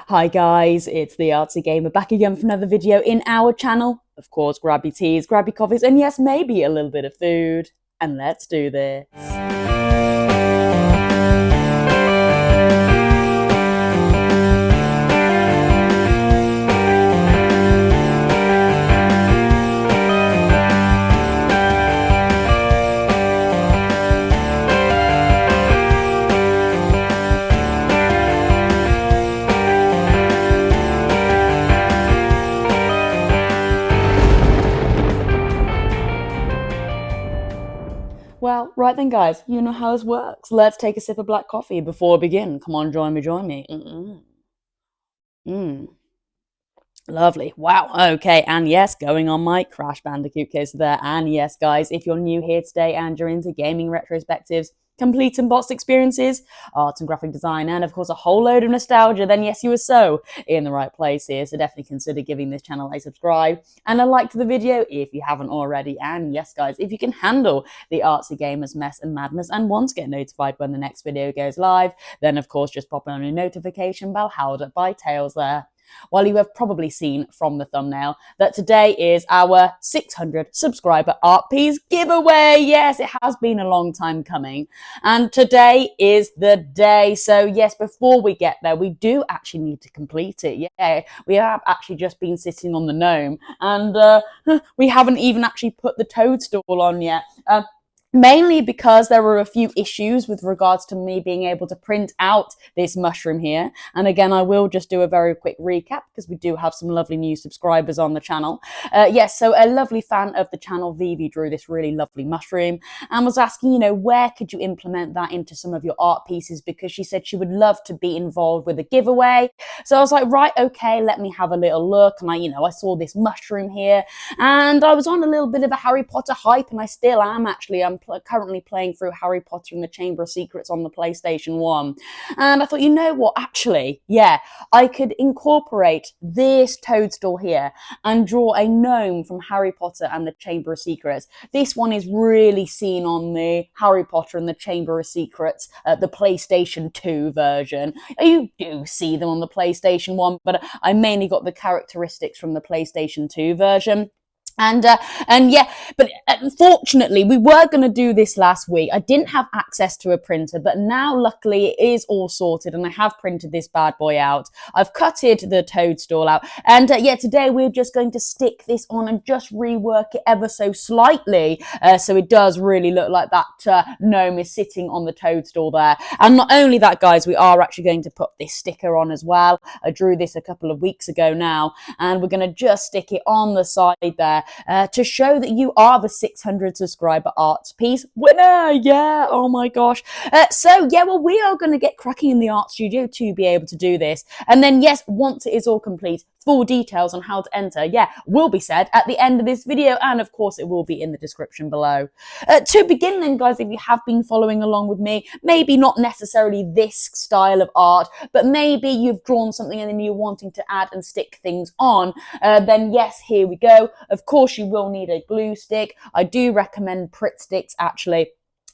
Hi guys, it's the Artsy Gamer back again for another video in our channel. Of course, grab your teas, grab your coffees, and yes, maybe a little bit of food. And let's do this. Well, right then guys, you know how this works. Let's take a sip of black coffee before we begin. Come on, join me. Mm. Lovely. Wow. Okay. And yes, going on my Crash Bandicoot case there. And yes, guys, if you're new here today and you're into gaming retrospectives, complete and boxed experiences, art and graphic design, and of course a whole load of nostalgia, then yes, you are so in the right place here. So definitely consider giving this channel a subscribe and a like to the video if you haven't already. And yes, guys, if you can handle the Artsy Gamers mess and madness and want to get notified when the next video goes live, then of course just pop on a notification bell held up by Tails there. Well, you have probably seen from the thumbnail that today is our 600 subscriber art piece giveaway. Yes, it has been a long time coming. And today is the day. So yes, before we get there, we do actually need to complete it. Yeah, we have actually just been sitting on the GNOME and we haven't even actually put the toadstool on yet. Mainly because there were a few issues with regards to me being able to print out this mushroom here. And again, I will just do a very quick recap because we do have some lovely new subscribers on the channel. Yes, so a lovely fan of the channel, Vivi, drew this really lovely mushroom and was asking, you know, where could you implement that into some of your art pieces, because she said she would love to be involved with a giveaway. So I was like, right, okay, let me have a little look. And I saw this mushroom here and I was on a little bit of a Harry Potter hype, and I still am actually. I'm currently playing through Harry Potter and the Chamber of Secrets on the PlayStation 1. And I thought, you know what, actually, yeah, I could incorporate this toadstool here and draw a gnome from Harry Potter and the Chamber of Secrets. This one is really seen on the Harry Potter and the Chamber of Secrets, the PlayStation 2 version. You do see them on the PlayStation 1, but I mainly got the characteristics from the PlayStation 2 version. And yeah, but unfortunately, we were going to do this last week. I didn't have access to a printer, but now luckily it is all sorted and I have printed this bad boy out. I've cutted the toadstool out. And yeah, today we're just going to stick this on and just rework it ever so slightly. So it does really look like that gnome is sitting on the toadstool there. And not only that, guys, we are actually going to put this sticker on as well. I drew this a couple of weeks ago now, and we're going to just stick it on the side there. To show that you are the 600 subscriber art piece winner. Yeah, oh my gosh. So yeah, well, we are going to get cracking in the art studio to be able to do this. And then yes, once it is all complete, full details on how to enter, yeah, will be said at the end of this video, and of course it will be in the description below. To begin then, guys, if you have been following along with me, maybe not necessarily this style of art, but maybe you've drawn something and then you're wanting to add and stick things on, then yes, here we go. Of course, you will need a glue stick. I do recommend Pritt sticks, actually.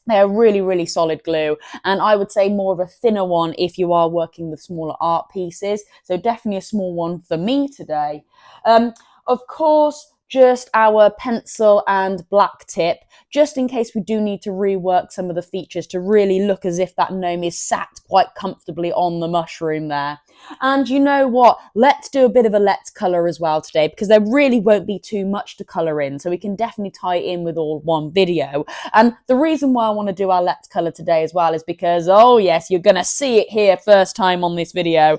They're really, really solid glue, and I would say more of a thinner one if you are working with smaller art pieces. So definitely a small one for me today. Of course, just our pencil and black tip, just in case we do need to rework some of the features to really look as if that gnome is sat quite comfortably on the mushroom there. And you know what? Let's do a bit of a let's colour as well today, because there really won't be too much to colour in, so we can definitely tie it in with all one video. And the reason why I want to do our let's colour today as well is because, oh yes, you're going to see it here first time on this video.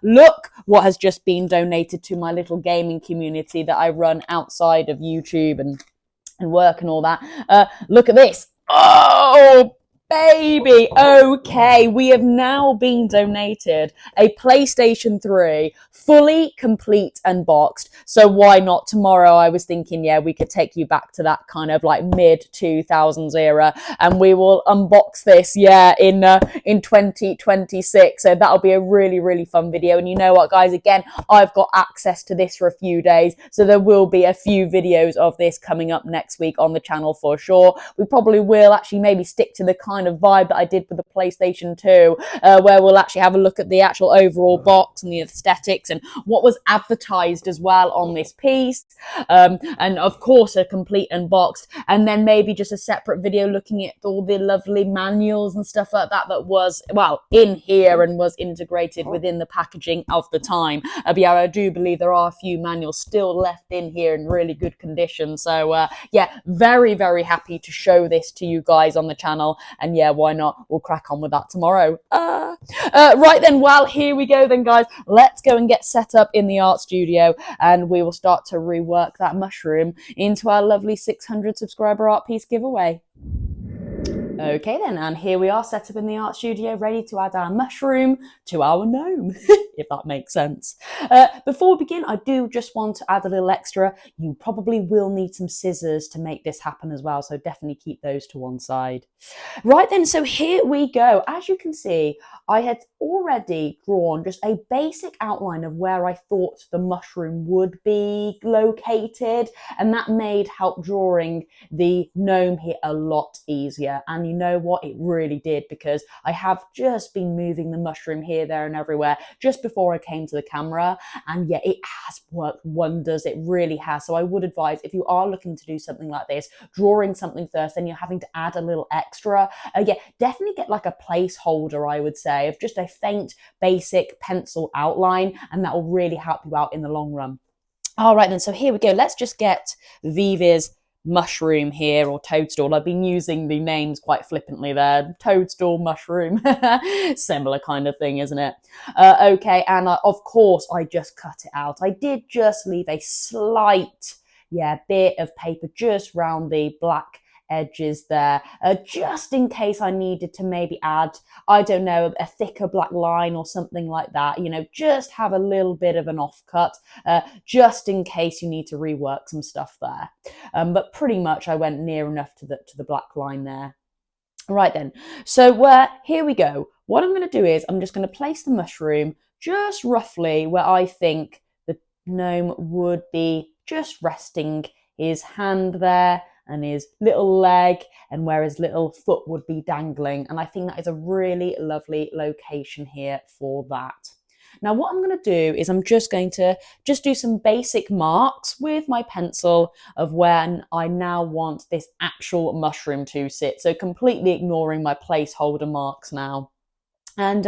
Look what has just been donated to my little gaming community that I run outside of YouTube and work and all that. Look at this. Oh, baby. Okay, we have now been donated a PlayStation 3, fully complete and boxed. So why not tomorrow? I was thinking, yeah, we could take you back to that kind of like mid 2000s era, and we will unbox this, yeah, in 2026. So that'll be a really, really fun video. And you know what, guys, again, I've got access to this for a few days, so there will be a few videos of this coming up next week on the channel for sure. We probably will actually maybe stick to the kind kind of vibe that I did with the PlayStation 2, where we'll actually have a look at the actual overall box and the aesthetics and what was advertised as well on this piece. And of course, a complete unboxed, and then maybe just a separate video looking at all the lovely manuals and stuff like that that was, well, in here and was integrated within the packaging of the time. But yeah, I do believe there are a few manuals still left in here in really good condition. So yeah, very, very happy to show this to you guys on the channel. And yeah, why not? We'll crack on with that tomorrow. Right then, well, here we go then, guys. Let's go and get set up in the art studio, and we will start to rework that mushroom into our lovely 600 subscriber art piece giveaway. Okay then, and here we are set up in the art studio, ready to add our mushroom to our gnome, if that makes sense. Before we begin, I do just want to add a little extra. You probably will need some scissors to make this happen as well, so definitely keep those to one side. Right then, so here we go. As you can see, I had already drawn just a basic outline of where I thought the mushroom would be located, and that made help drawing the gnome here a lot easier. And you know what? It really did, because I have just been moving the mushroom here, there and everywhere just before I came to the camera. And yeah, it has worked wonders. It really has. So I would advise, if you are looking to do something like this, drawing something first, then you're having to add a little extra. Yeah, definitely get like a placeholder, I would say, of just a faint basic pencil outline, and that will really help you out in the long run. All right then, so here we go. Let's just get Vivi's mushroom here, or toadstool. I've been using the names quite flippantly there. Toadstool, mushroom, similar kind of thing, isn't it? Okay, and of course I just cut it out. I did just leave a slight, bit of paper just round the black edges there, just in case I needed to maybe add, I don't know, a thicker black line or something like that. You know, just have a little bit of an offcut, just in case you need to rework some stuff there. But pretty much I went near enough to the black line there. Right then, so here we go. What I'm going to do is I'm just going to place the mushroom just roughly where I think the gnome would be just resting his hand there, and his little leg, and where his little foot would be dangling. And I think that is a really lovely location here for that. Now what I'm going to do is I'm just going to do some basic marks with my pencil of where I now want this actual mushroom to sit. So completely ignoring my placeholder marks now. And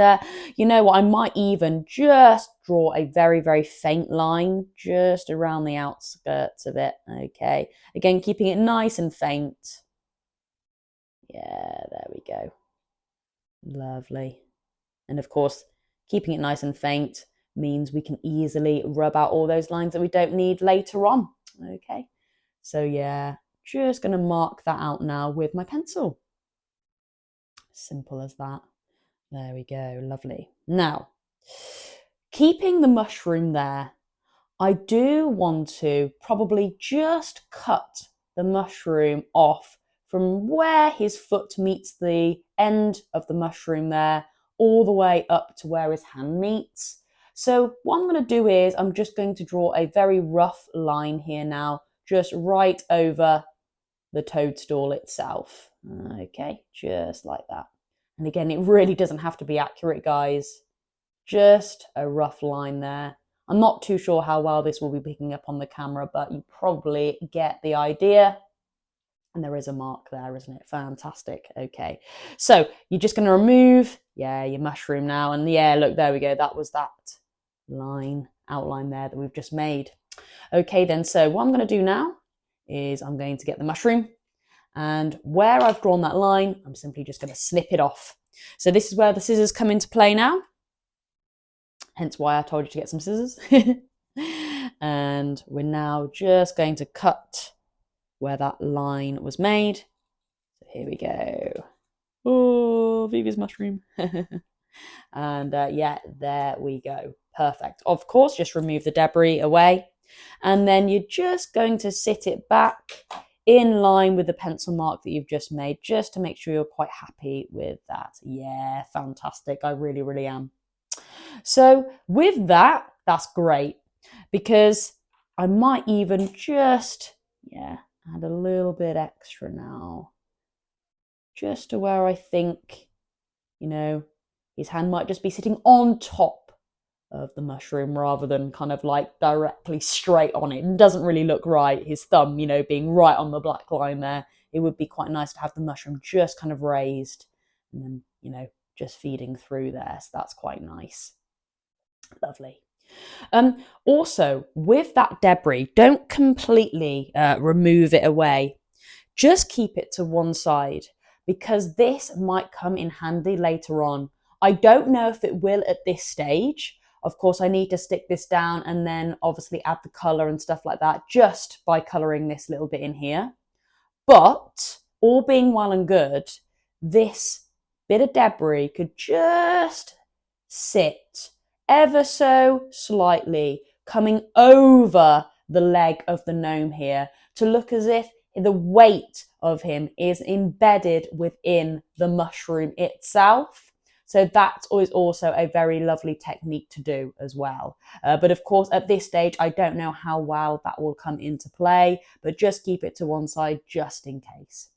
you know what, I might even just draw a very, very faint line just around the outskirts of it. Okay, again, keeping it nice and faint. Yeah, there we go. Lovely. And of course, keeping it nice and faint means we can easily rub out all those lines that we don't need later on. Okay, so yeah, just going to mark that out now with my pencil. Simple as that. There we go, lovely. Now, keeping the mushroom there, I do want to probably just cut the mushroom off from where his foot meets the end of the mushroom there, all the way up to where his hand meets. So what I'm going to do is I'm just going to draw a very rough line here now, just right over the toadstool itself. Okay, just like that. And again, it really doesn't have to be accurate, guys. Just a rough line there. I'm not too sure how well this will be picking up on the camera, but you probably get the idea. And there is a mark there, isn't it? Fantastic. Okay, so you're just going to remove, your mushroom now. And look, there we go. That was that outline there that we've just made. Okay, then, so what I'm going to do now is I'm going to get the mushroom. And where I've drawn that line, I'm simply just going to snip it off. So this is where the scissors come into play now. Hence why I told you to get some scissors. And we're now just going to cut where that line was made. So here we go. Oh, Vivi's mushroom. And there we go. Perfect. Of course, just remove the debris away. And then you're just going to sit it back in line with the pencil mark that you've just made, just to make sure you're quite happy with that. Yeah, fantastic. I really, really am. So with that, that's great, because I might even just, add a little bit extra now, just to where I think, you know, his hand might just be sitting on top of the mushroom rather than kind of like directly straight on it. It doesn't really look right, his thumb, you know, being right on the black line there. It would be quite nice to have the mushroom just kind of raised and then, you know, just feeding through there. So that's quite nice. Lovely. Also, with that debris, don't completely remove it away. Just keep it to one side because this might come in handy later on. I don't know if it will at this stage. Of course, I need to stick this down and then obviously add the colour and stuff like that just by colouring this little bit in here. But all being well and good, this bit of debris could just sit ever so slightly, coming over the leg of the gnome here to look as if the weight of him is embedded within the mushroom itself. So that is also a very lovely technique to do as well. But of course, at this stage, I don't know how well that will come into play, but just keep it to one side just in case.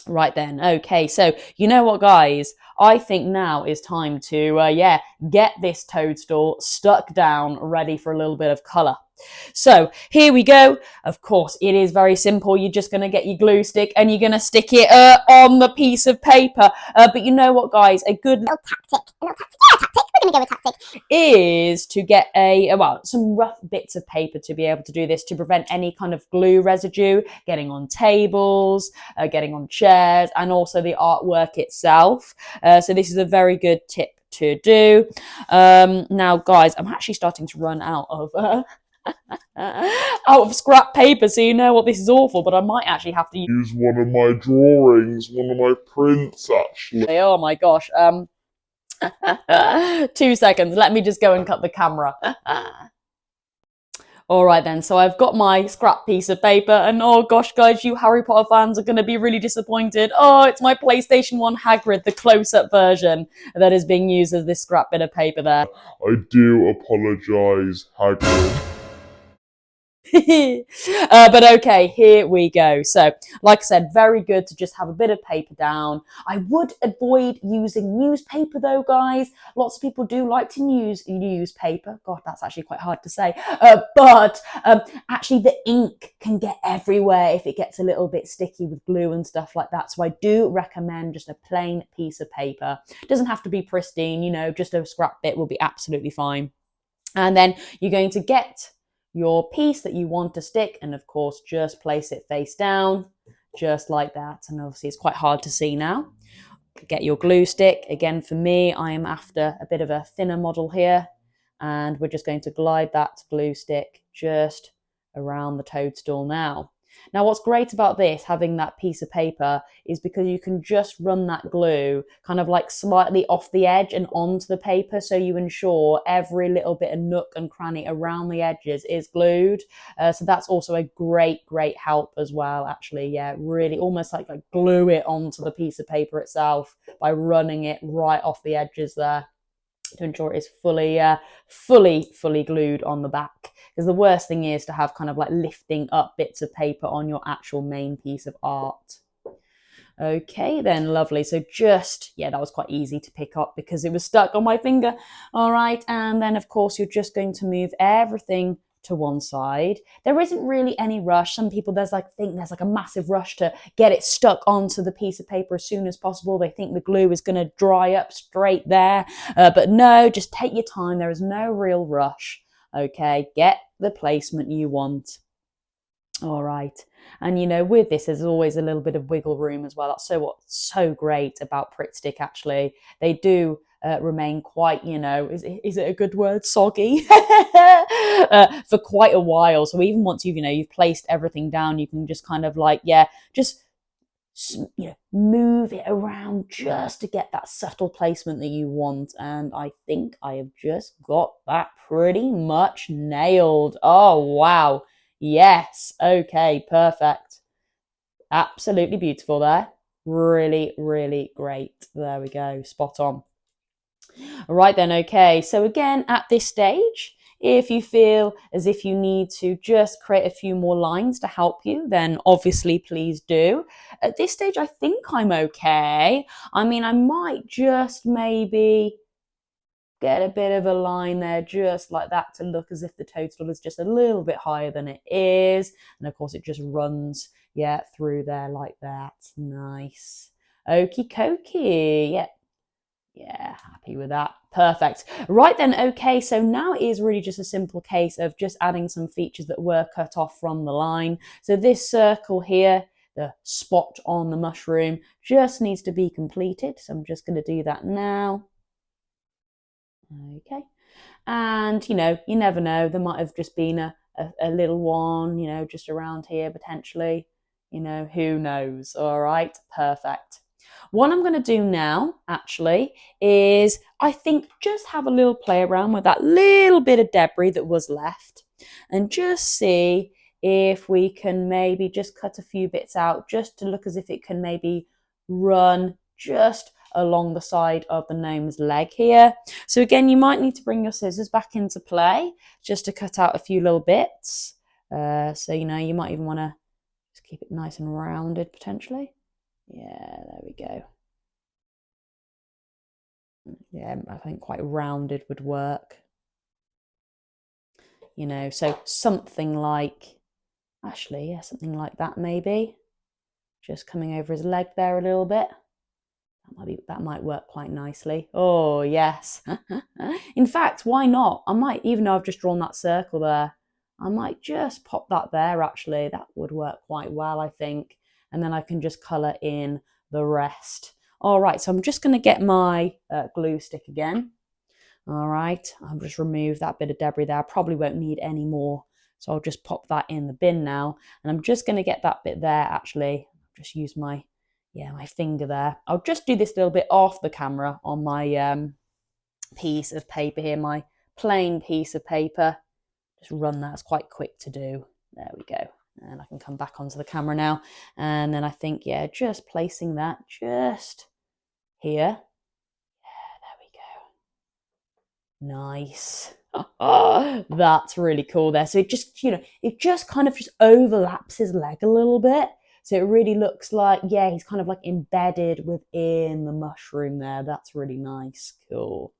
Right then, okay, so you know what, guys? I think now is time to, get this toadstool stuck down, ready for a little bit of colour. So here we go. Of course, it is very simple. You're just going to get your glue stick and you're going to stick it on the piece of paper. But you know what, guys? A good little tactic. We're going to go with tactic. Is to get some rough bits of paper to be able to do this to prevent any kind of glue residue getting on tables, getting on chairs, and also the artwork itself. So this is a very good tip to do. Now, guys, I'm actually starting to run out of scrap paper, so you know what, this is awful, but I might actually have to use one of my drawings, one of my prints, actually. Oh my gosh. 2 seconds. Let me just go and cut the camera. All right then, so I've got my scrap piece of paper, and oh gosh, guys, you Harry Potter fans are going to be really disappointed. Oh, it's my PlayStation 1 Hagrid, the close-up version, that is being used as this scrap bit of paper there. I do apologise, Hagrid. But okay, here we go. So, like I said, very good to just have a bit of paper down. I would avoid using newspaper though, guys. Lots of people do like to use newspaper. God, that's actually quite hard to say. But actually the ink can get everywhere if it gets a little bit sticky with glue and stuff like that. So I do recommend just a plain piece of paper. It doesn't have to be pristine, you know, just a scrap bit will be absolutely fine. And then you're going to get your piece that you want to stick, and of course just place it face down just like that. And obviously it's quite hard to see now. Get your glue stick. Again, for me, I am after a bit of a thinner model here, and we're just going to glide that glue stick just around the toadstool now. Now, what's great about this, having that piece of paper, is because you can just run that glue kind of like slightly off the edge and onto the paper, so you ensure every little bit of nook and cranny around the edges is glued. So that's also a great help as well, actually. Yeah, really almost like glue it onto the piece of paper itself by running it right off the edges there, to ensure it's fully glued on the back. Because the worst thing is to have kind of like lifting up bits of paper on your actual main piece of art. Okay then, lovely. So just, that was quite easy to pick up because it was stuck on my finger. All right, and then of course you're just going to move everything to one side. There isn't really any rush. Some people think there's a massive rush to get it stuck onto the piece of paper as soon as possible. They think the glue is going to dry up straight there. But no, just take your time. There is no real rush. Okay, get the placement you want. All right. And with this, there's always a little bit of wiggle room as well. That's what's so great about Pritt Stick, actually. They do remain quite, is it a good word? Soggy for quite a while. So even once you've placed everything down, you can just kind of just move it around just to get that subtle placement that you want. And I think I have just got that pretty much nailed. Oh, wow. Yes. Okay, perfect. Absolutely beautiful there. Really great. There we go. Spot on. Right then, okay. So again, at this stage, If you feel as if you need to just create a few more lines to help you, then obviously please do. At this stage, I think I'm okay. I mean, I might just maybe get a bit of a line there just like that to look as if the toadstool is just a little bit higher than it is. And of course it just runs, yeah, through there like that. Nice. Okie dokie. Yeah. Yeah, happy with that. Perfect. Right then, okay, so now it is really just a simple case of just adding some features that were cut off from the line. So this circle here, the spot on the mushroom, just needs to be completed. So I'm just going to do that now. Okay. And, you know, you never know. There might have just been a little one, you know, just around here potentially. You know, who knows? All right. Perfect. What I'm going to do now, actually, is I think just have a little play around with that little bit of debris that was left and just see if we can maybe just cut a few bits out just to look as if it can maybe run just along the side of the gnome's leg here. So again, you might need to bring your scissors back into play just to cut out a few little bits. So, you know, you might even want to just keep it nice and rounded potentially. Yeah, there we go. Yeah, I think quite rounded would work. You know, so something like, actually, yeah, something like that maybe. Just coming over his leg there a little bit. That might work quite nicely. Oh, yes. In fact, why not? I might, even though I've just drawn that circle there, I might just pop that there actually. That would work quite well, I think. And then I can just colour in the rest. All right, so I'm just going to get my glue stick again. All right, I'll just remove that bit of debris there. I probably won't need any more. So I'll just pop that in the bin now. And I'm just going to get that bit there actually. Just use my finger there. I'll just do this little bit off the camera on my piece of paper here, my plain piece of paper. Just run that, it's quite quick to do. There we go. And I can come back onto the camera now. And then I think, yeah, just placing that just here. Yeah, there we go. Nice. Oh, that's really cool there. So it just, you know, it just kind of just overlaps his leg a little bit. So it really looks like, yeah, he's kind of like embedded within the mushroom there. That's really nice. Cool.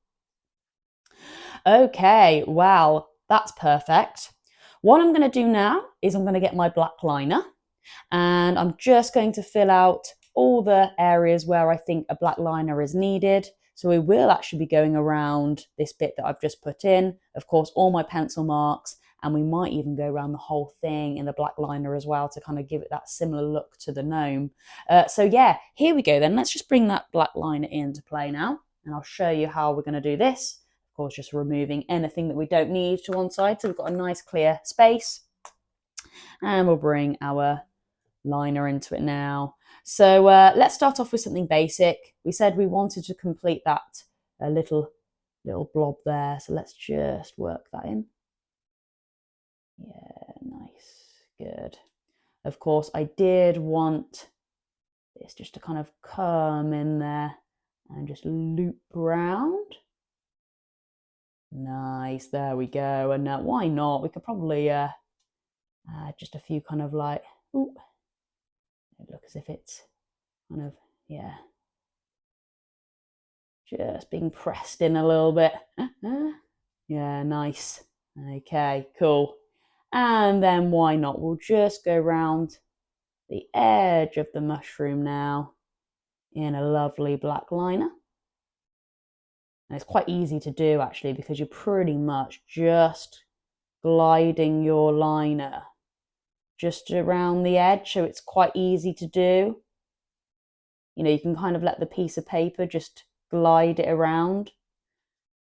Okay, well, that's perfect. What I'm going to do now is I'm going to get my black liner and I'm just going to fill out all the areas where I think a black liner is needed. So we will actually be going around this bit that I've just put in, of course, all my pencil marks, and we might even go around the whole thing in the black liner as well to kind of give it that similar look to the gnome. So yeah, here we go then. Let's just bring that black liner into play now, and I'll show you how we're going to do this. Of course, just removing anything that we don't need to one side, so we've got a nice clear space. And we'll bring our liner into it now. So let's start off with something basic. We said we wanted to complete that little blob there. So let's just work that in. Yeah, nice, good. Of course, I did want this just to kind of come in there and just loop around. Nice, there we go. And why not? We could probably add just a few kind of like, ooh, look as if it's kind of, yeah, just being pressed in a little bit. Yeah, nice. Okay, cool. And then why not? We'll just go around the edge of the mushroom now in a lovely black liner. And it's quite easy to do actually because you're pretty much just gliding your liner just around the edge, so it's quite easy to do. You know, you can kind of let the piece of paper just glide it around.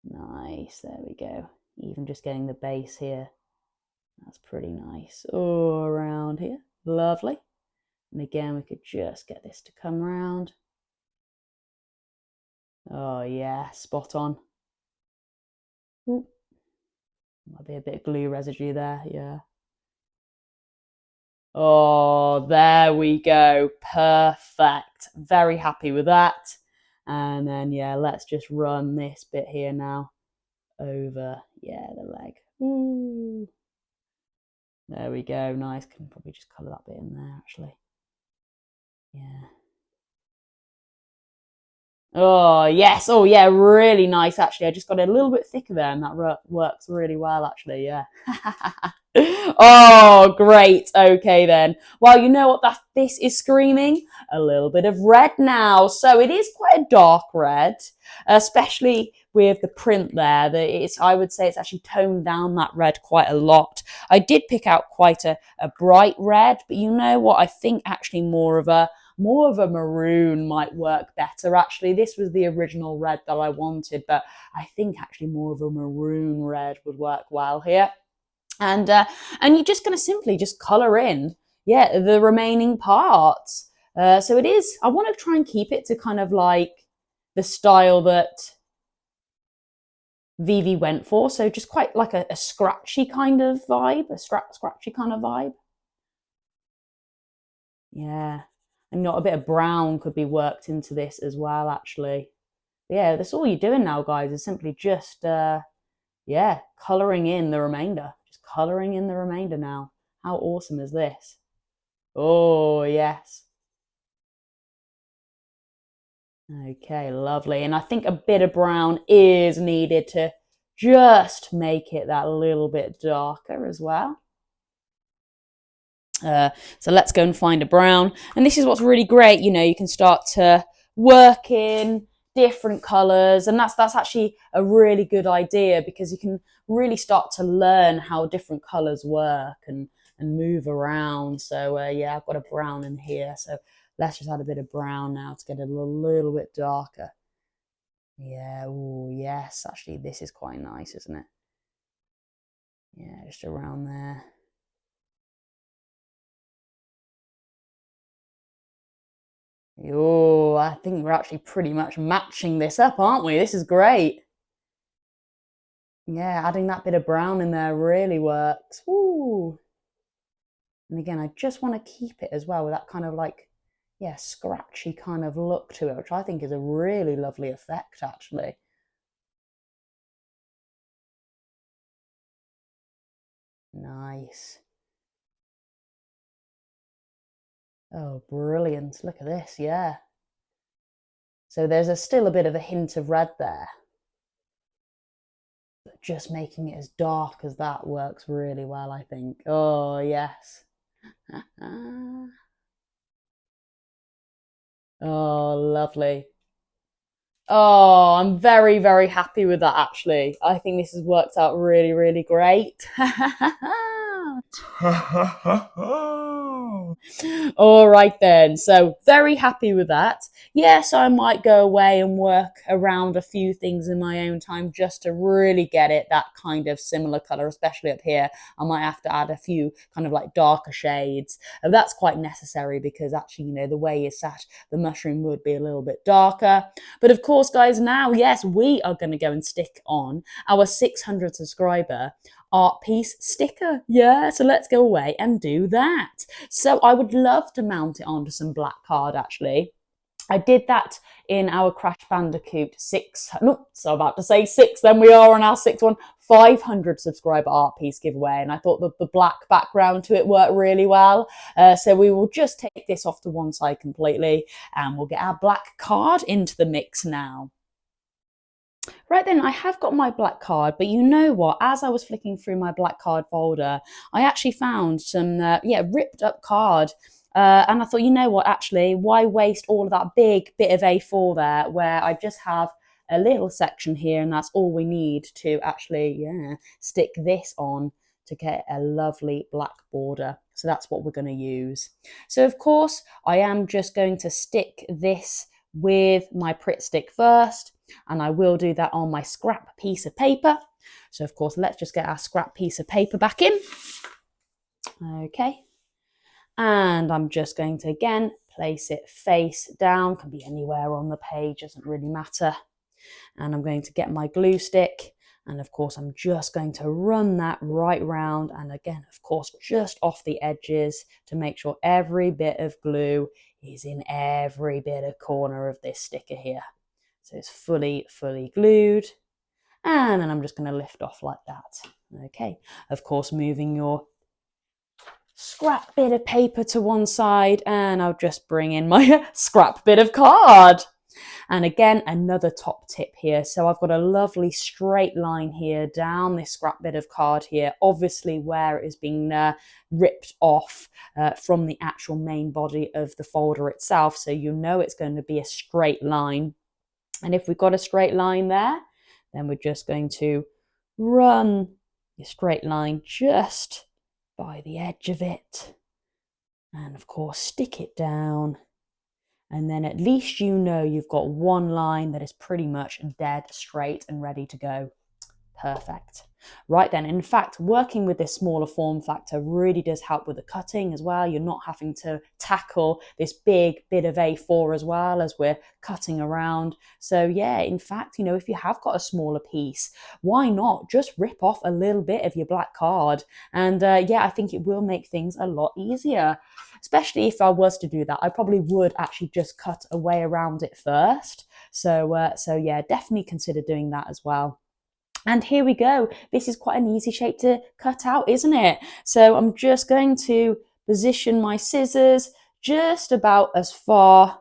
Nice, there we go. Even just getting the base here. That's pretty nice. All around here, lovely. And again, we could just get this to come round. Oh yeah, spot on. Ooh. Might be a bit of glue residue there, yeah. Oh, there we go. Perfect. Very happy with that. And then, yeah, let's just run this bit here now over, yeah, the leg. like, ooh. There we go, nice. Can probably just colour that bit in there, actually. Yeah. Oh, yes. Oh, yeah, really nice, actually. I just got it a little bit thicker there, and that works really well, actually, yeah. Oh, great. Okay, then. Well, you know what this is screaming? A little bit of red now. So it is quite a dark red, especially with the print there. I would say it's actually toned down that red quite a lot. I did pick out quite a bright red, but you know what? I think actually more of a maroon might work better. Actually, this was the original red that I wanted, but I think actually more of a maroon red would work well here. And you're just going to simply just color in, yeah, the remaining parts. So it is. I want to try and keep it to kind of like the style that Vivi went for. So just quite like a scratchy kind of vibe, a scratchy kind of vibe. Yeah. And not a bit of brown could be worked into this as well, actually. Yeah, that's all you're doing now, guys, is simply just, yeah, colouring in the remainder. Just colouring in the remainder now. How awesome is this? Oh, yes. Okay, lovely. And I think a bit of brown is needed to just make it that little bit darker as well. So let's go and find a brown. And this is what's really great. You know, you can start to work in different colors, and that's actually a really good idea because you can really start to learn how different colors work and move around. So yeah, I've got a brown in here. So let's just add a bit of brown now to get it a little bit darker. Yeah, oh yes, actually this is quite nice, isn't it? Yeah, just around there. Oh, I think we're actually pretty much matching this up, aren't we? This is great. Yeah, adding that bit of brown in there really works. Ooh. And again, I just want to keep it as well with that kind of like, yeah, scratchy kind of look to it, which I think is a really lovely effect, actually. Nice. Oh, brilliant. Look at this, yeah. So there's still a bit of a hint of red there. But just making it as dark as that works really well, I think. Oh, yes. Oh, lovely. Oh, I'm very, very happy with that, actually. I think this has worked out really, really great. All right then. So very happy with that. Yes, I might go away and work around a few things in my own time just to really get it that kind of similar color, especially up here. I might have to add a few kind of like darker shades. And that's quite necessary because actually, you know, the way it's sat, the mushroom would be a little bit darker. But of course, guys, now, yes, we are going to go and stick on our 600 subscriber art piece sticker. Yeah, so let's go away and do that. So I would love to mount it onto some black card, actually. I did that in our Crash Bandicoot 6, no, so about to say 6, then we are on our 6th one, 500 subscriber art piece giveaway, and I thought that the black background to it worked really well. So we will just take this off to one side completely, and we'll get our black card into the mix now. Right then, I have got my black card, but you know what? As I was flicking through my black card folder, I actually found some, ripped up card. And I thought, you know what, actually, why waste all of that big bit of A4 there where I just have a little section here and that's all we need to actually, yeah, stick this on to get a lovely black border. So that's what we're going to use. So of course, I am just going to stick this with my Pritt stick first, and I will do that on my scrap piece of paper. So of course, let's just get our scrap piece of paper back in. Okay. And I'm just going to, again, place it face down. Can be anywhere on the page, doesn't really matter. And I'm going to get my glue stick. And of course, I'm just going to run that right round. And again, of course, just off the edges to make sure every bit of glue is in every bit of corner of this sticker here. So it's fully glued. And then I'm just going to lift off like that. Okay, of course, moving your scrap bit of paper to one side, and I'll just bring in my scrap bit of card. And again, another top tip here. So I've got a lovely straight line here down this scrap bit of card here, obviously where it is being ripped off from the actual main body of the folder itself. So you know it's going to be a straight line. And if we've got a straight line there, then we're just going to run the straight line just by the edge of it. And of course, stick it down. And then at least you know you've got one line that is pretty much dead straight and ready to go. Perfect. Right then, in fact, working with this smaller form factor really does help with the cutting as well. You're not having to tackle this big bit of A4 as well as we're cutting around. So yeah, in fact, you know, if you have got a smaller piece, why not just rip off a little bit of your black card? And yeah, I think it will make things a lot easier. Especially if I was to do that, I probably would actually just cut away around it first. So yeah, definitely consider doing that as well. And here we go. This is quite an easy shape to cut out, isn't it? So I'm just going to position my scissors just about as far,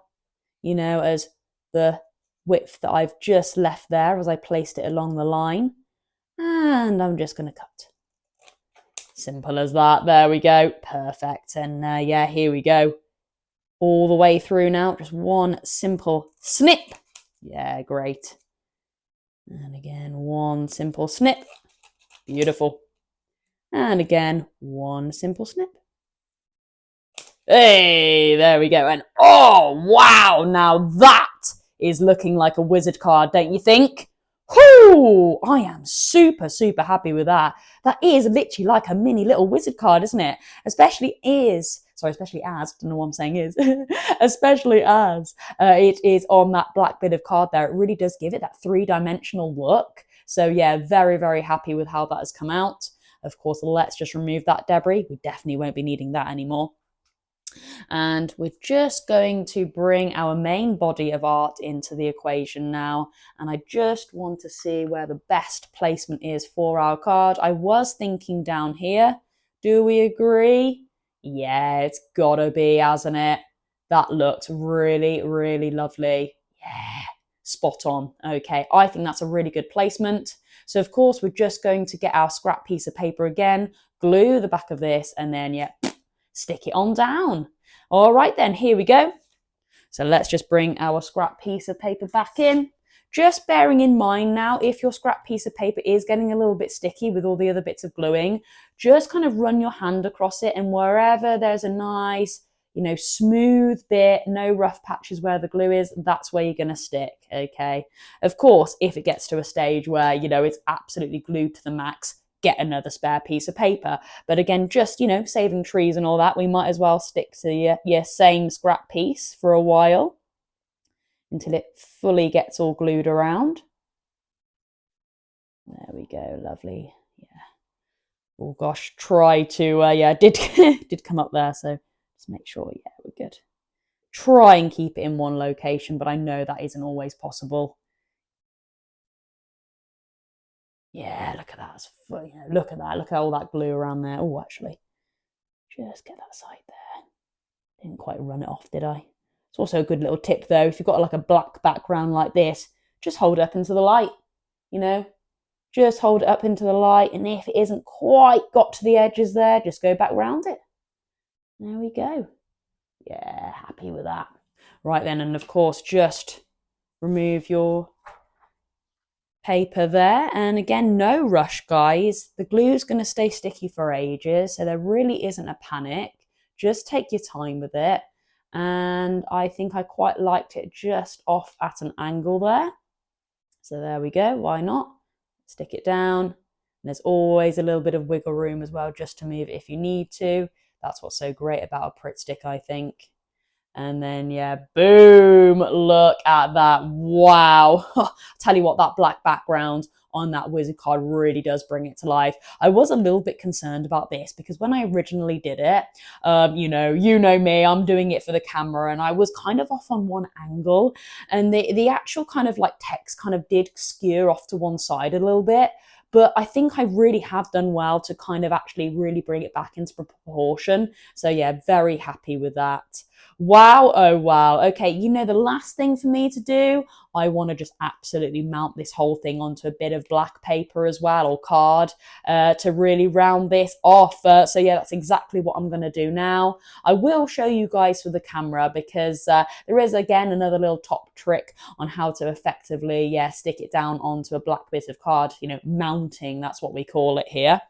you know, as the width that I've just left there as I placed it along the line. And I'm just going to cut. Simple as that. There we go. Perfect. And yeah, here we go. All the way through now. Just one simple snip. Yeah, great. And again, one simple snip. Beautiful. And again, one simple snip. Hey, there we go. And oh, wow. Now that is looking like a wizard card, don't you think? Whoo! I am super, super happy with that. That is literally like a mini little wizard card, isn't it? Especially as, I don't know what I'm saying is, especially as it is on that black bit of card there. It really does give it that three-dimensional look. So yeah, very, very happy with how that has come out. Of course, let's just remove that debris. We definitely won't be needing that anymore. And we're just going to bring our main body of art into the equation now. And I just want to see where the best placement is for our card. I was thinking down here. Do we agree? Yeah, it's gotta be, hasn't it? That looks really, really lovely. Yeah, spot on. Okay, I think that's a really good placement. So of course, we're just going to get our scrap piece of paper again, glue the back of this, and then, yeah, stick it on down. All right then, here we go. So let's just bring our scrap piece of paper back in. Just bearing in mind now, if your scrap piece of paper is getting a little bit sticky with all the other bits of gluing, just kind of run your hand across it, and wherever there's a nice, you know, smooth bit, no rough patches where the glue is, that's where you're going to stick, okay? Of course, if it gets to a stage where, you know, it's absolutely glued to the max, get another spare piece of paper. But again, just, you know, saving trees and all that, we might as well stick to your same scrap piece for a while until it fully gets all glued around. There we go, lovely. Yeah. Oh gosh, try to, yeah, did come up there, so just make sure, yeah, we're good. Try and keep it in one location, but I know that isn't always possible. Yeah, look at that. You know, look at that. Look at all that glue around there. Oh, actually, just get that side there. Didn't quite run it off, did I? It's also a good little tip, though. If you've got like a black background like this, just hold it up into the light. You know, just hold it up into the light. And if it isn't quite got to the edges there, just go back round it. There we go. Yeah, happy with that. Right then, and of course, just remove your paper there. And again, no rush, guys. The glue's going to stay sticky for ages, so there really isn't a panic. Just take your time with it. And I think I quite liked it just off at an angle there. So there we go. Why not? Stick it down. And there's always a little bit of wiggle room as well, just to move it if you need to. That's what's so great about a Pritt stick, I think. And then, yeah, boom, look at that. Wow. Tell you what, that black background on that wizard card really does bring it to life. I was a little bit concerned about this because when I originally did it, you know me, I'm doing it for the camera, and I was kind of off on one angle, and the actual kind of like text kind of did skew off to one side a little bit. But I think I really have done well to kind of actually really bring it back into proportion. So yeah, very happy with that. Wow, oh wow. Okay, the last thing for me to do, I want to just absolutely mount this whole thing onto a bit of black paper as well, or card, to really round this off. So yeah, that's exactly what I'm going to do now. I will show you guys for the camera because there is, again, another little top trick on how to effectively, stick it down onto a black bit of card, mounting, that's what we call it here.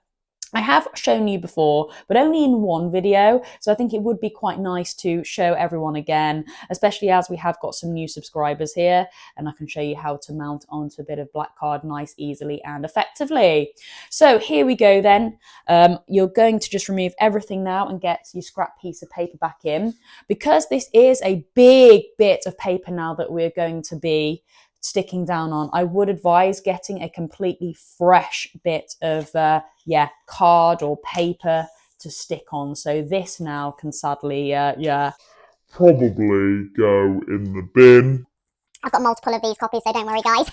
I have shown you before, but only in one video, so I think it would be quite nice to show everyone again, especially as we have got some new subscribers here, and I can show you how to mount onto a bit of black card nice, easily and effectively. So here we go then. You're going to just remove everything now and get your scrap piece of paper back in. Because this is a big bit of paper now that we're going to be sticking down on, I would advise getting a completely fresh bit of card or paper to stick on. So this now can sadly Probably go in the bin. I've got multiple of these copies, so don't worry, guys.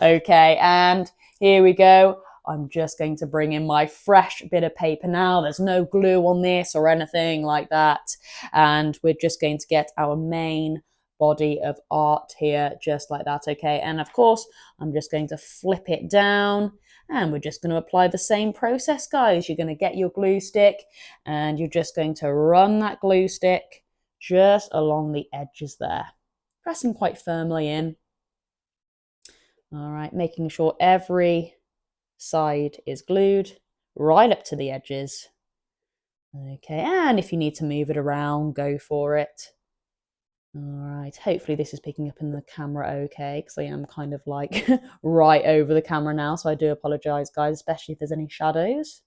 Okay, and here we go. I'm just going to bring in my fresh bit of paper now. There's no glue on this or anything like that. And we're just going to get our main body of art here, just like that, okay? And of course, I'm just going to flip it down, and we're just going to apply the same process, guys. You're going to get your glue stick, and you're just going to run that glue stick just along the edges there, pressing quite firmly in. All right, making sure every side is glued right up to the edges. Okay, and if you need to move it around, go for it. All right, hopefully this is picking up in the camera okay, because I am kind of like right over the camera now, so I do apologise, guys, especially if there's any shadows.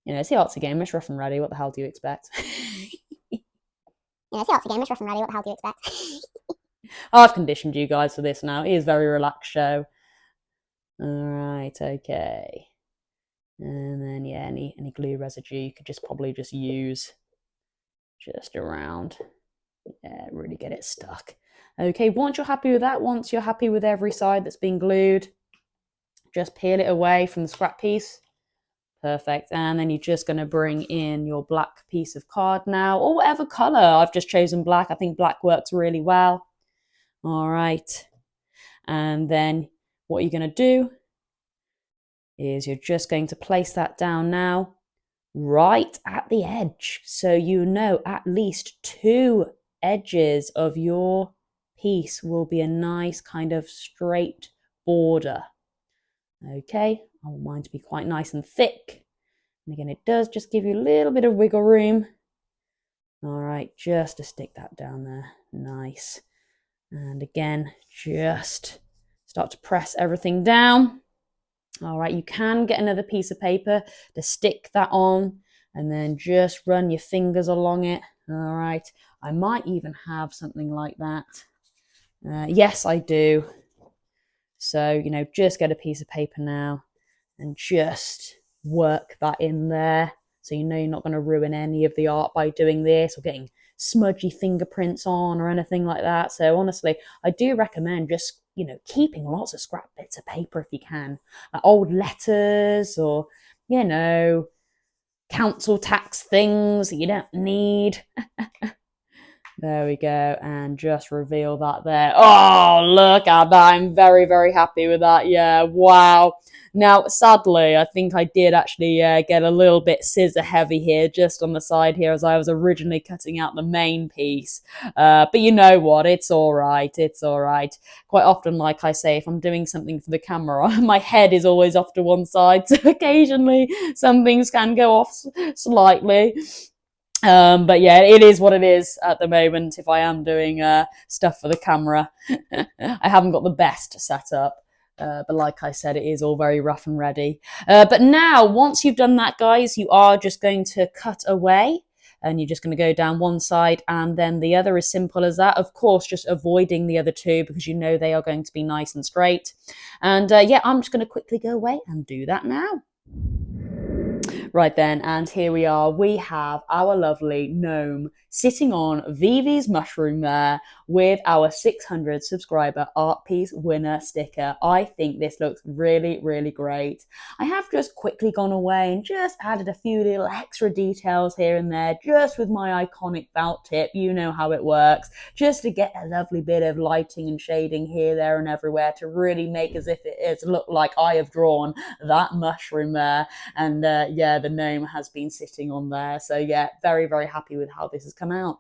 It's the artsy game, it's rough and ready, what the hell do you expect? It's the artsy game, it's rough and ready, what the hell do you expect? I've conditioned you guys for this now. It is a very relaxed show. All right, okay. And then, any glue residue you could probably just use just around. Yeah, really get it stuck. Okay, once you're happy with that, once you're happy with every side that's been glued, just peel it away from the scrap piece. Perfect. And then you're just going to bring in your black piece of card now, or whatever colour. I've just chosen black. I think black works really well. All right. And then what you're going to do is you're just going to place that down now right at the edge. So at least 2 edges of your piece will be a nice kind of straight border. Okay, I want mine to be quite nice and thick. And again, it does just give you a little bit of wiggle room. All right, just to stick that down there. Nice. And again, just start to press everything down. All right, you can get another piece of paper to stick that on, and then just run your fingers along it. All right, I might even have something like that. Yes, I do. So, just get a piece of paper now and just work that in there. So you're not going to ruin any of the art by doing this or getting smudgy fingerprints on or anything like that. So honestly, I do recommend just, keeping lots of scrap bits of paper if you can. Like old letters or, council tax things that you don't need. There we go, and just reveal that there. Oh, look at that. I'm very, very happy with that. Yeah, wow. Now, sadly, I think I did actually get a little bit scissor heavy here, just on the side here, as I was originally cutting out the main piece. But you know what? It's all right. It's all right. Quite often, like I say, if I'm doing something for the camera, my head is always off to one side, so occasionally some things can go off slightly. But yeah, it is what it is at the moment. If I am doing stuff for the camera, I haven't got the best setup. But like I said, it is all very rough and ready. But now, once you've done that, guys, you are just going to cut away and you're just going to go down one side and then the other, as simple as that. Of course, just avoiding the other two because you know they are going to be nice and straight. And yeah, I'm just going to quickly go away and do that now. Right then, and here we are. We have our lovely GNOME sitting on Vivi's mushroom there with our 600 subscriber art piece winner sticker. I think this looks really, really great. I have just quickly gone away and just added a few little extra details here and there, just with my iconic felt tip. You know how it works, just to get a lovely bit of lighting and shading here, there, and everywhere to really make as if it is look like I have drawn that mushroom there. And yeah, the GNOME has been sitting on there. So yeah, very, very happy with how this has come out.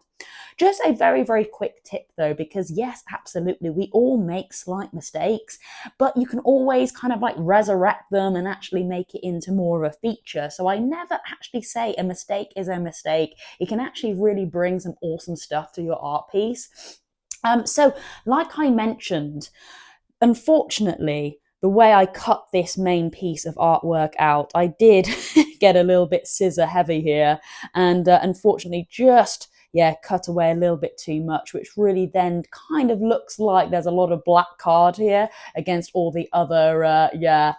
Just a very, very quick tip though, because yes, absolutely, we all make slight mistakes, but you can always kind of like resurrect them and actually make it into more of a feature. So I never actually say a mistake is a mistake. It can actually really bring some awesome stuff to your art piece. So like I mentioned, unfortunately, the way I cut this main piece of artwork out, I did get a little bit scissor heavy here, and unfortunately just cut away a little bit too much, which really then kind of looks like there's a lot of black card here against all the other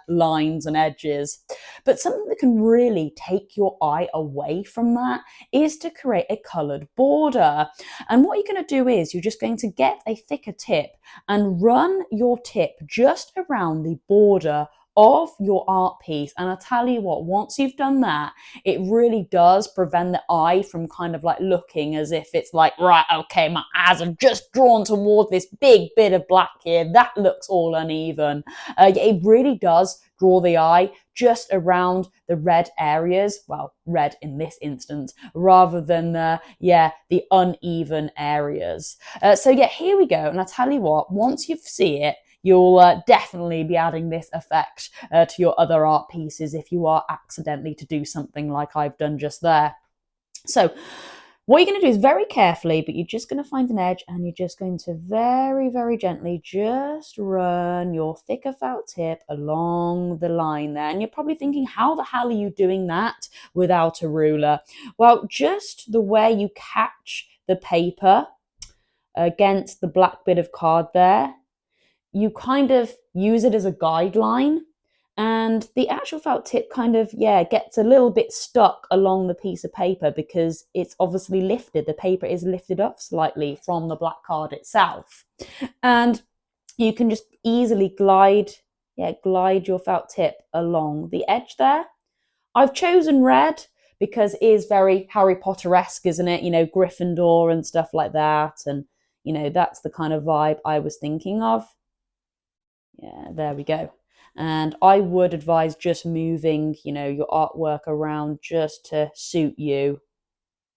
lines and edges. But something that can really take your eye away from that is to create a coloured border. And what you're going to do is you're just going to get a thicker tip and run your tip just around the border of your art piece. And I'll tell you what, once you've done that, it really does prevent the eye from kind of like looking as if it's like, right, okay, my eyes are just drawn toward this big bit of black here. That looks all uneven. It really does draw the eye just around the red areas, well, red in this instance, rather than the uneven areas. So yeah, here we go. And I tell you what, once you see it, you'll definitely be adding this effect to your other art pieces if you are accidentally to do something like I've done just there. So what you're going to do is very carefully, but you're just going to find an edge and you're just going to very, very gently just run your thicker felt tip along the line there. And you're probably thinking, how the hell are you doing that without a ruler? Well, just the way you catch the paper against the black bit of card there, you kind of use it as a guideline, and the actual felt tip kind of gets a little bit stuck along the piece of paper because it's obviously lifted. The paper is lifted up slightly from the black card itself, and you can just easily glide your felt tip along the edge there. I've chosen red because it is very Harry Potter-esque, isn't it? You know, Gryffindor and stuff like that, and you know, that's the kind of vibe I was thinking of. Yeah, there we go. And I would advise just moving, you know, your artwork around just to suit you.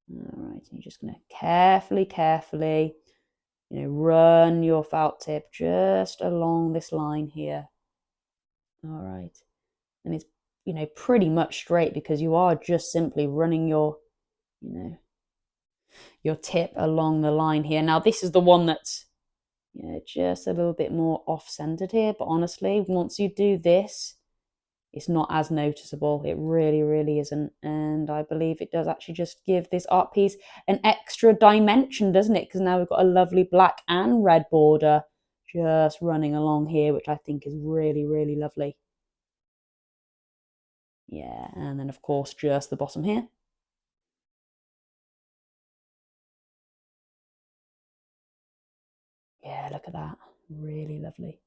All right, you're just going to carefully, you know, run your felt tip just along this line here. All right. And it's, you know, pretty much straight because you are just simply running your, you know, your tip along the line here. Now, this is the one that's, just a little bit more off-centered here, but honestly, once you do this, it's not as noticeable. It really, really isn't. And I believe it does actually just give this art piece an extra dimension, doesn't it? Because now we've got a lovely black and red border just running along here, which I think is really, really lovely. Yeah, and then of course, just the bottom here. Yeah, look at that. Really lovely.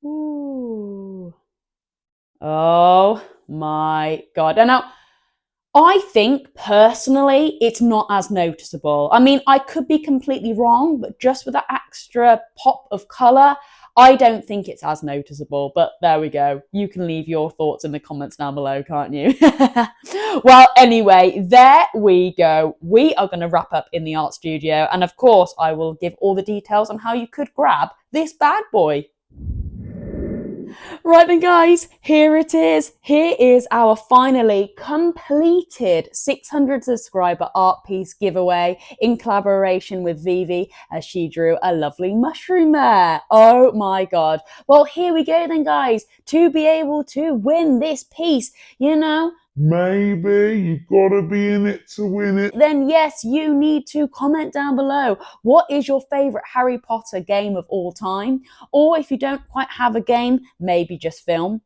Ooh. Oh my God. And now, I think personally it's not as noticeable. I mean, I could be completely wrong, but just with that extra pop of colour, I don't think it's as noticeable. But there we go. You can leave your thoughts in the comments down below, can't you? Well, anyway, there we go. We are going to wrap up in the art studio. And of course, I will give all the details on how you could grab this bad boy. Right then, guys, here it is. Here is our finally completed 600 subscriber art piece giveaway in collaboration with Vivi, as she drew a lovely mushroom there. Oh my god. Well, here we go then, guys, to be able to win this piece, you know. Maybe you gotta be in it to win it. Then yes, you need to comment down below what is your favourite Harry Potter game of all time, or if you don't quite have a game, maybe just film.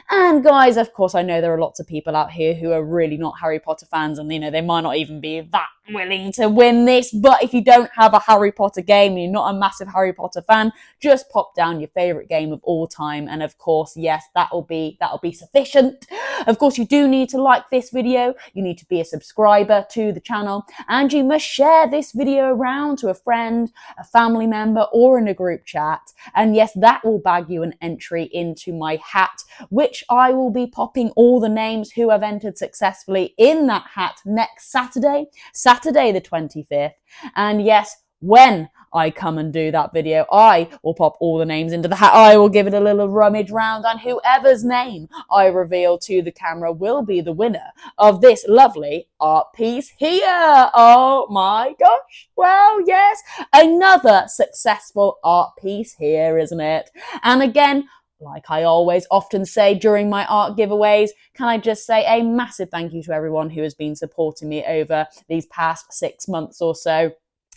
And guys, of course, I know there are lots of people out here who are really not Harry Potter fans, and they might not even be that willing to win this. But if you don't have a Harry Potter game and you're not a massive Harry Potter fan, just pop down your favourite game of all time, and of course, yes, that'll be sufficient. Of course, you do need to like this video, you need to be a subscriber to the channel, and you must share this video around to a friend, a family member, or in a group chat. And yes, that will bag you an entry into my hat, which I will be popping all the names who have entered successfully in that hat next Saturday the 25th. And yes, when I come and do that video, I will pop all the names into the hat. I will give it a little rummage round, and whoever's name I reveal to the camera will be the winner of this lovely art piece here. Oh my gosh. Well, yes, another successful art piece here, isn't it? And again, like I always often say during my art giveaways, can I just say a massive thank you to everyone who has been supporting me over these past 6 months or so.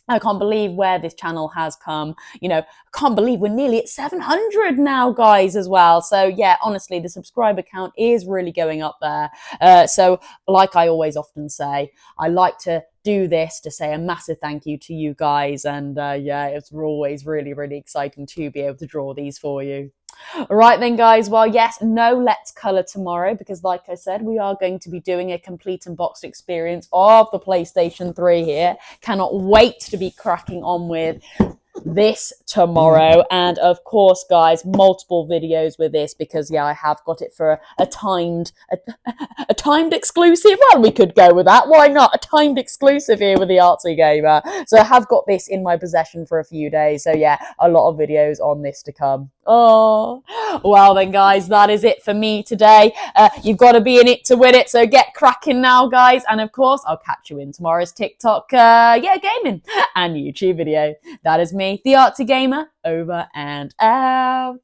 I can't believe where this channel has come. I can't believe we're nearly at 700 now, guys, as well. So yeah, honestly, the subscriber count is really going up there. So like I always often say, I like to do this to say a massive thank you to you guys. And yeah, it's always really, really exciting to be able to draw these for you. Right then, guys, well, yes, no Let's Colour tomorrow, because like I said, we are going to be doing a complete unboxed experience of the PlayStation 3 here. Cannot wait to be cracking on with this tomorrow. And of course, guys, multiple videos with this, because yeah, I have got it for a timed exclusive. Well, we could go with that, why not? A timed exclusive here with the Artsy Gamer. So I have got this in my possession for a few days, so yeah, a lot of videos on this to come. Oh, well then, guys, that is it for me today. You've got to be in it to win it, so get cracking now, guys. And of course, I'll catch you in tomorrow's TikTok gaming and YouTube video. That is me, the Artsy Gamer, over and out.